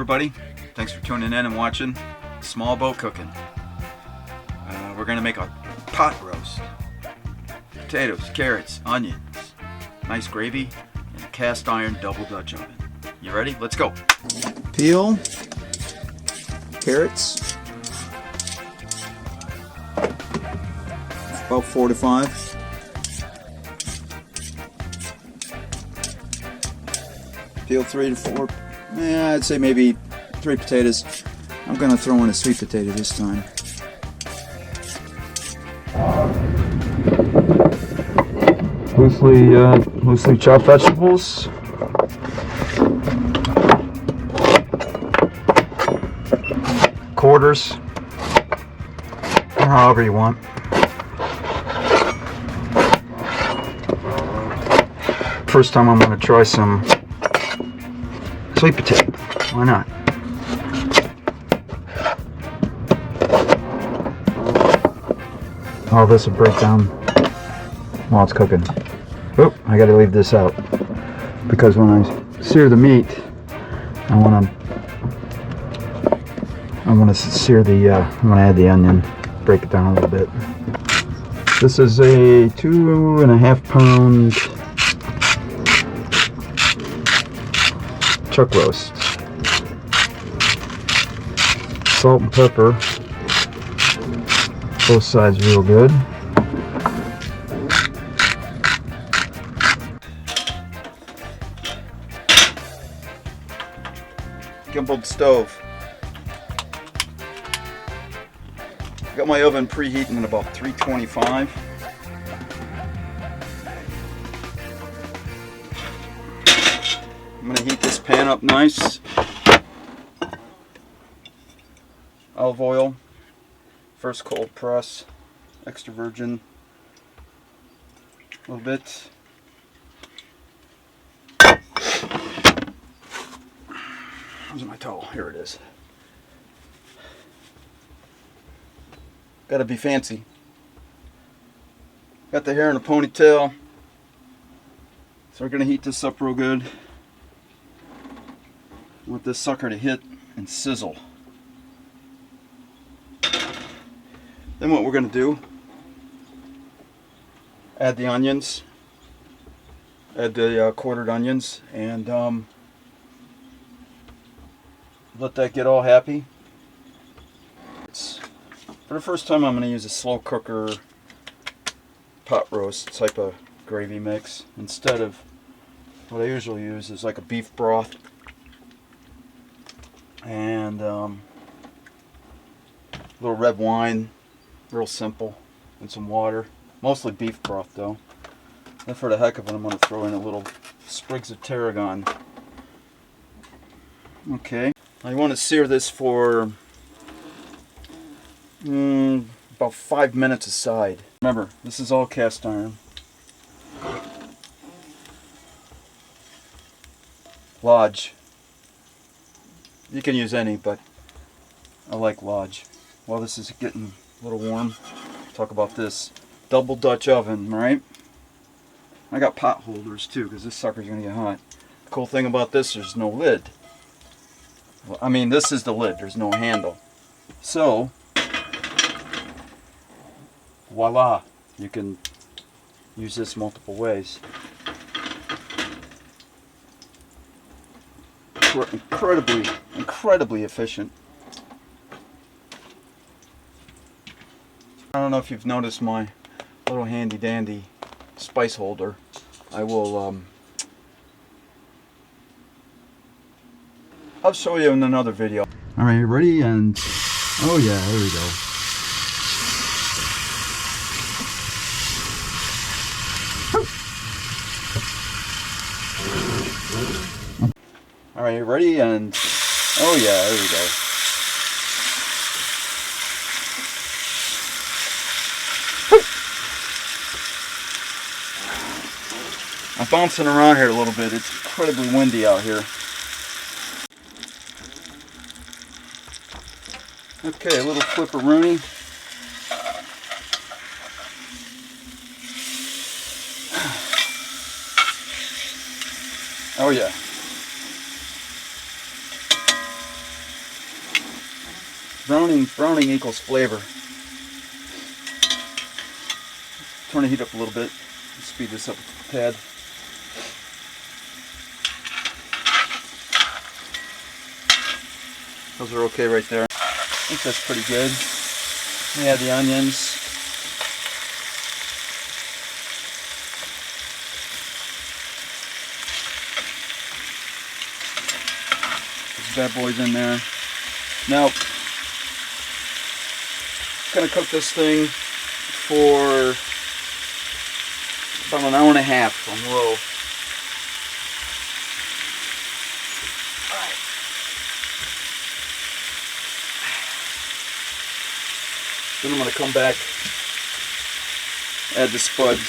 everybody, thanks for tuning in and watching Small Boat Cooking. We're going to make a pot roast. Potatoes, carrots, onions, nice gravy, and a cast iron double Dutch oven. You ready? Let's go. Peel carrots, about 4 to 5. Peel 3 to 4. Yeah, I'd say maybe 3 potatoes. I'm gonna throw in a sweet potato this time. Loosely chopped vegetables. Quarters, or however you want. First time I'm going to try some sweet potato. Why not? All this will break down while it's cooking. Oop, I got to leave this out because when I sear the meat, I want to sear the, I'm going to add the onion, break it down a little bit. This is a 2.5 pound chuck roast. Salt and pepper, both sides real good. Gimbaled stove. Got my oven preheating at about 325. I'm going to heat this pan up nice. Olive oil, first cold press, extra virgin, a little bit. Where's my towel? Here it is. Gotta be fancy. Got the hair in a ponytail. So we're gonna heat this up real good. Want this sucker to hit and sizzle. Then what we're gonna do, add the onions. Add the quartered onions and let that get all happy. For the first time I'm going to use a slow cooker pot roast type of gravy mix instead of what I usually use is like a beef broth and a little red wine, real simple, and some water. Mostly beef broth though. And for the heck of it I'm going to throw in a little sprigs of tarragon. Okay, I want to sear this for about 5 minutes aside. Remember, this is all cast iron. Lodge. You can use any, but I like Lodge. While this is getting a little warm, talk about this double Dutch oven, right? I got pot holders too, because this sucker's gonna get hot. The cool thing about this, there's no lid. Well, I mean, this is the lid. There's no handle. So voila, you can use this multiple ways. Incredibly efficient. I don't know if you've noticed my little handy dandy spice holder. I will I'll show you in another video. Alright, you ready? And oh yeah, there we go. Alright, you ready? And oh yeah, there we go. I'm bouncing around here a little bit. It's incredibly windy out here. Okay, a little flipperoonie. Oh yeah. Browning equals flavor. Turn the heat up a little bit. Speed this up a tad. Those are okay right there. I think that's pretty good. We add the onions. These bad boys in there. Now, I'm gonna cook this thing for about an hour and a half on low. Then I'm going to come back, add the spuds.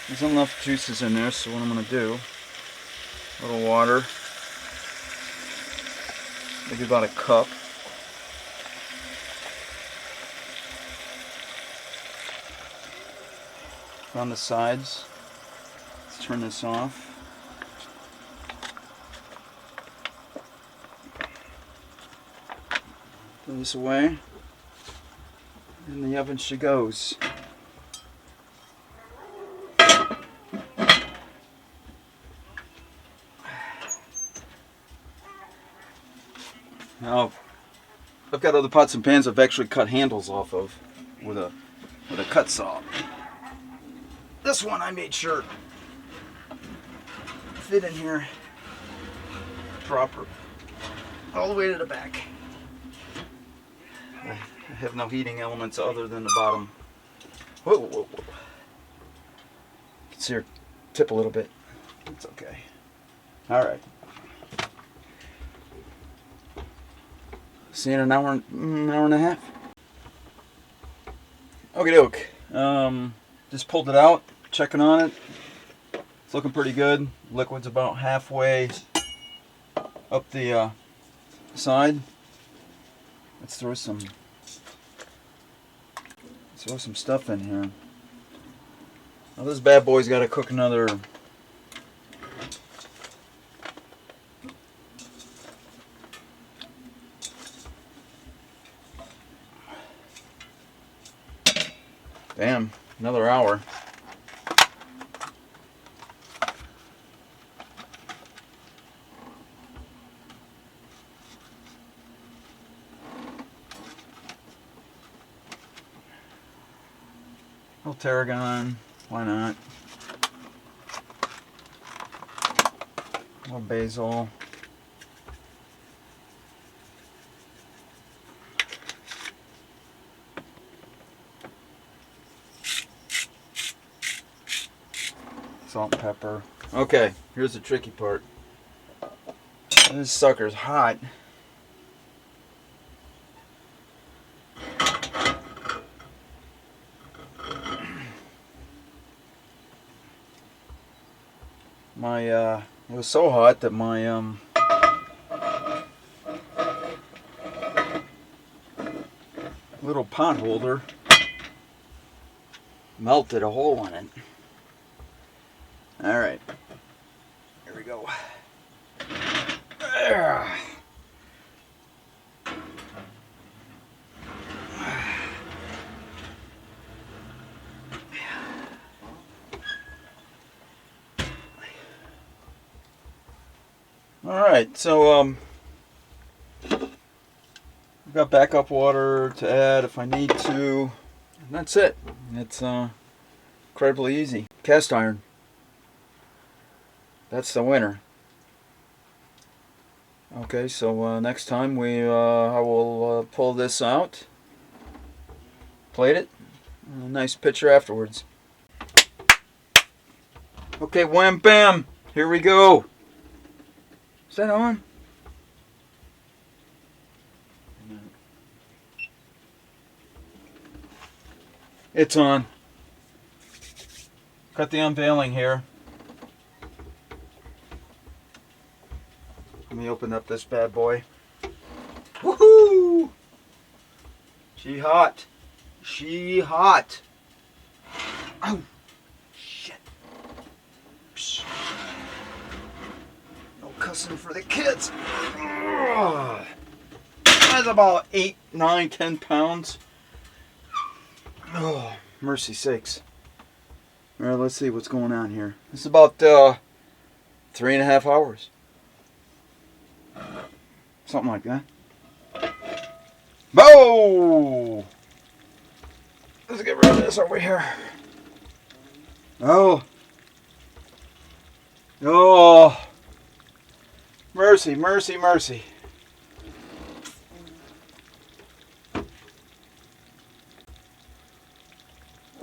There's enough juices in there, so what I'm going to do, a little water, maybe about a cup. On the sides. Let's turn this off. Throw this away. In the oven she goes. Now, I've got other pots and pans I've actually cut handles off of with a cut saw. This one I made sure fit in here proper, all the way to the back. I have no heating elements other than the bottom. Whoa, whoa, whoa. You can see her tip a little bit. It's okay. All right. See you in an hour and a half. Okie doke. Just pulled it out, checking on it. It's looking pretty good. Liquid's about halfway up the side. Let's throw some stuff in here. Now this bad boy's got to cook another another hour. little tarragon, why not? A little basil. Salt and pepper. Okay, here's the tricky part. This sucker's hot. It was so hot that my little pot holder melted a hole in it. All right, here we go. All right, so I've got backup water to add if I need to. And that's it. It's incredibly easy. Cast iron. That's the winner. Okay, so next time I will pull this out, plate it, a nice picture afterwards. Okay, wham bam, here we go. Is that on? It's on. Got the unveiling here. Let me open up this bad boy. Woohoo! She hot. She hot. Ow! Shit. Psh. delicacy for the kids. Ugh. That's about 8, 9, 10 pounds. Oh, mercy sakes. Alright, let's see what's going on here. This is about 3.5 hours. Something like that. Whoa! Let's get rid of this over here. Oh. Oh. Mercy, mercy, mercy.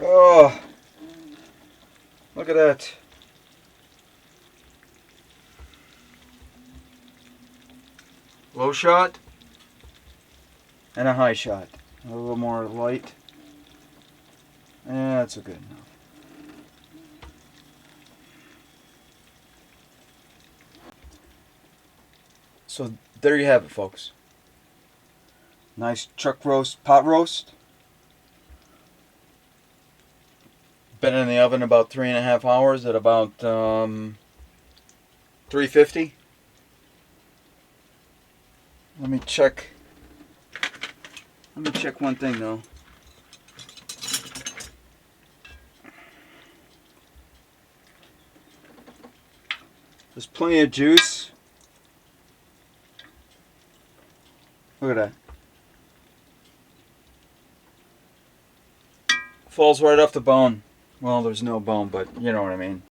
Oh. Look at that. Low shot and a high shot. A little more light. Yeah, that's a good enough. So there you have it, folks. Nice chuck roast, pot roast. Been in the oven about 3.5 hours at about 350. Let me check one thing though. There's plenty of juice. Look at that. Falls right off the bone. Well, there's no bone, but you know what I mean.